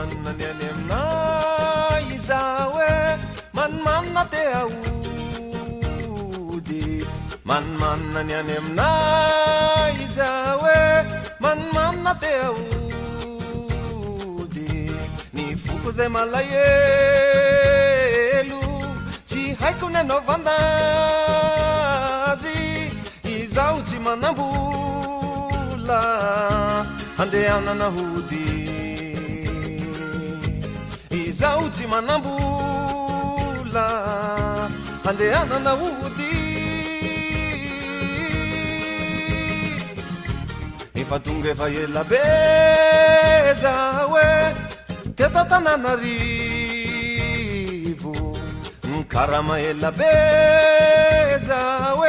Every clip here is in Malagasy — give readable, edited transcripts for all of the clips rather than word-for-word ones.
Manimanina ny any aminay izaho e manimanina te aody manimanina ny any aminay izaho e manimanina te aody ny foko zay malahelo tsy haiko ny anaovandazy izaho tsy manambola handehanana hody izaho tsy manambola handehanana hody efa tonga efa ela be zaho e teto Tananarivo karama ela be zaho e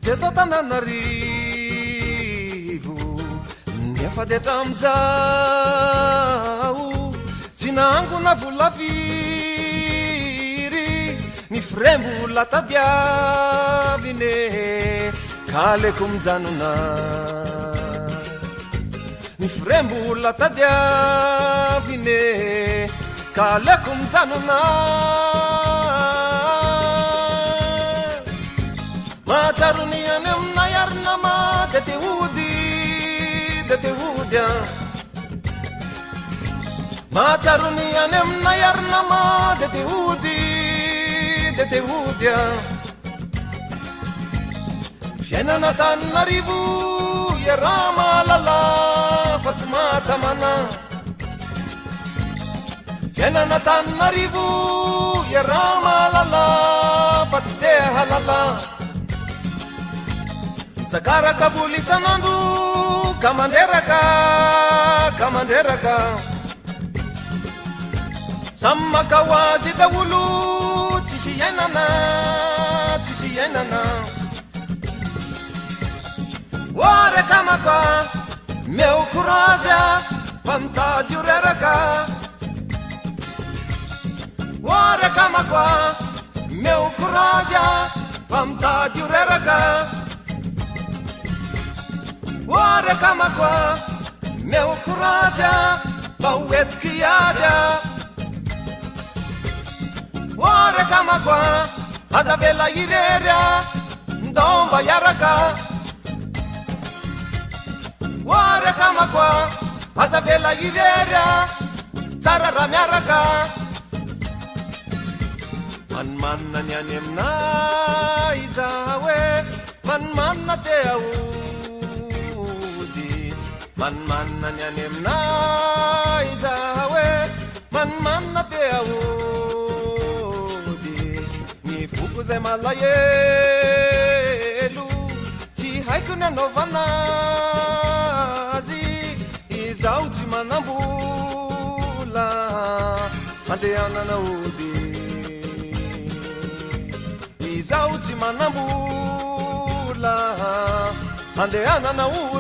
teto Tananarivo nefa de hatramin'izao tsy nangona vola firy ny firembola tadiavine ka aleko mijanona ny firembola tadiavine ka aleko mijanona matsaro ny any aminay arinama de te hody matsaro ny any aminay arinama de te hody fiainana Tananarivo iaraha mahalala fa tsy mahatamana fiainana Tananarivo iaraha mahalala fa tsy te halala sakaraka voly isan'andro ka manderaka samy maka ho azy daholo tsisy iainana oaraka maka meo korazya fa mitady io reraka oaraka maka meo korazya fa mitady io reraka oaraka maka meo korazya fa hoetiky iadya oaraka maka aza vela irerya ndomba iaraka oaraka maka aza vela irerya tsara raha miaraka manimanina ny any aminay izaho e manimanina te aody manimanina ny any aminay izaho e manimanina te aody ny foko zay malahelo tsy haiko ny anaovanazy izaho tsy manambola handehanana hody izaho tsy manambola handehanana hody